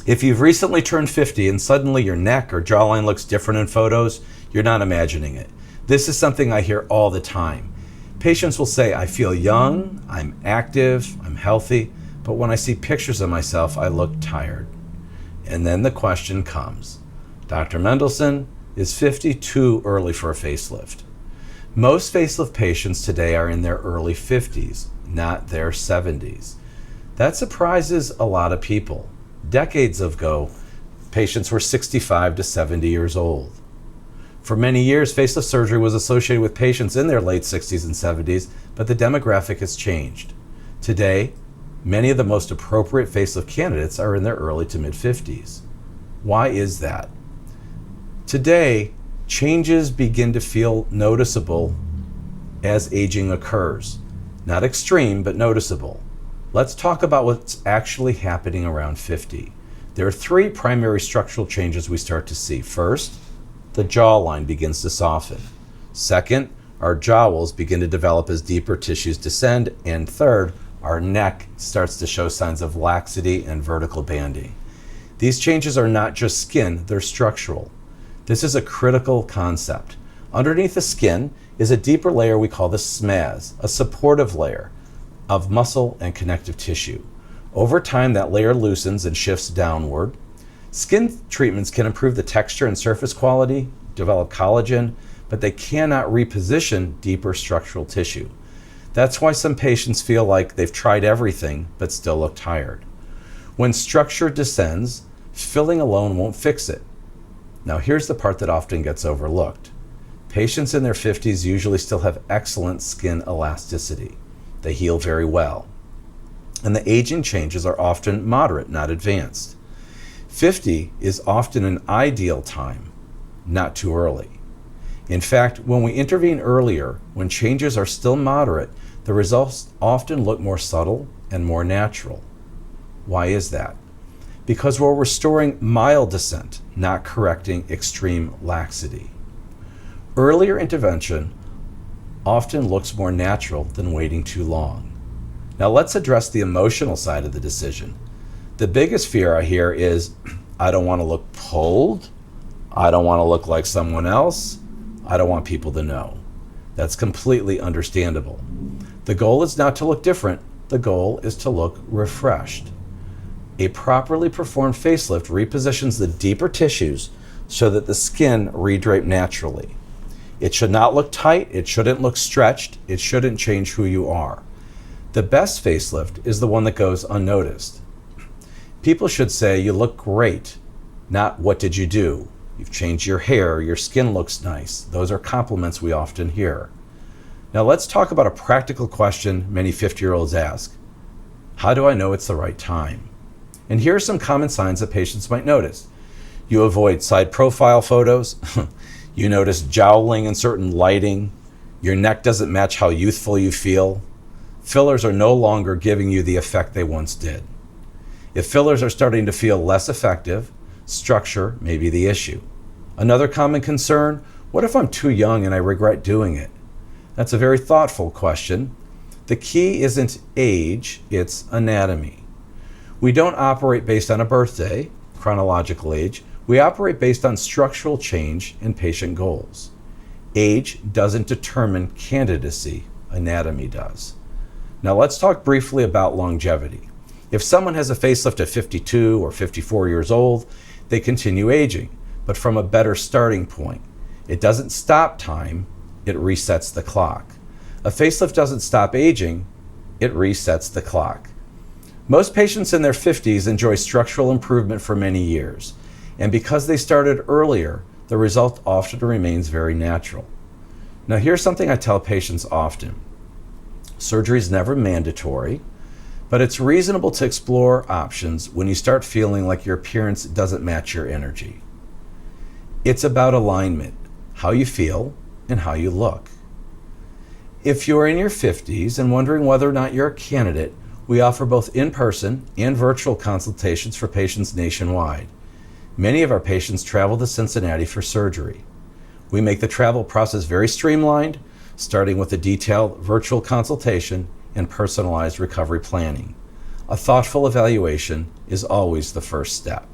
If you've recently turned 50 and suddenly your neck or jawline looks different in photos, you're not imagining it. This is something I hear all the time. Patients will say, I feel young, I'm active, I'm healthy, but when I see pictures of myself, I look tired. And then the question comes, Dr. Mendelsohn, is 50 too early for a facelift? Most facelift patients today are in their early 50s, not their 70s. That surprises a lot of people. Decades ago, patients were 65 to 70 years old. For many years, facelift surgery was associated with patients in their late 60s and 70s, but the demographic has changed. Today, many of the most appropriate facelift candidates are in their early to mid-50s. Why is that? Today, changes begin to feel noticeable as aging occurs. Not extreme, but noticeable. Let's talk about what's actually happening around 50. There are three primary structural changes we start to see. First, the jawline begins to soften. Second, our jowls begin to develop as deeper tissues descend. And third, our neck starts to show signs of laxity and vertical banding. These changes are not just skin, they're structural. This is a critical concept. Underneath the skin is a deeper layer we call the SMAS, a supportive layer of muscle and connective tissue. Over time, that layer loosens and shifts downward. Skin treatments can improve the texture and surface quality, develop collagen, but they cannot reposition deeper structural tissue. That's why some patients feel like they've tried everything but still look tired. When structure descends, filling alone won't fix it. Now here's the part that often gets overlooked. Patients in their 50s usually still have excellent skin elasticity. They heal very well. And the aging changes are often moderate, not advanced. 50 is often an ideal time, not too early. In fact, when we intervene earlier, when changes are still moderate, the results often look more subtle and more natural. Why is that? Because we're restoring mild descent, not correcting extreme laxity. Earlier intervention often looks more natural than waiting too long. Now let's address the emotional side of the decision. The biggest fear I hear is, I don't want to look pulled, I don't want to look like someone else, I don't want people to know. That's completely understandable. The goal is not to look different, the goal is to look refreshed. A properly performed facelift repositions the deeper tissues so that the skin redrape naturally. It should not look tight, it shouldn't look stretched, it shouldn't change who you are. The best facelift is the one that goes unnoticed. People should say, you look great, not what did you do? You've changed your hair, your skin looks nice. Those are compliments we often hear. Now let's talk about a practical question many 50-year-olds ask. How do I know it's the right time? And here are some common signs that patients might notice. You avoid side profile photos. You notice jowling in certain lighting. Your neck doesn't match how youthful you feel. Fillers are no longer giving you the effect they once did. If fillers are starting to feel less effective, structure may be the issue. Another common concern, what if I'm too young and I regret doing it? That's a very thoughtful question. The key isn't age, it's anatomy. We don't operate based on a birthday, chronological age. We operate based on structural change and patient goals. Age doesn't determine candidacy, anatomy does. Now let's talk briefly about longevity. If someone has a facelift at 52 or 54 years old, they continue aging, but from a better starting point. It doesn't stop time, it resets the clock. A facelift doesn't stop aging, it resets the clock. Most patients in their 50s enjoy structural improvement for many years, and because they started earlier, the result often remains very natural. Now here's something I tell patients often. Surgery is never mandatory, but it's reasonable to explore options when you start feeling like your appearance doesn't match your energy. It's about alignment, how you feel and how you look. If you're in your 50s and wondering whether or not you're a candidate, we offer both in-person and virtual consultations for patients nationwide. Many of our patients travel to Cincinnati for surgery. We make the travel process very streamlined, starting with a detailed virtual consultation and personalized recovery planning. A thoughtful evaluation is always the first step.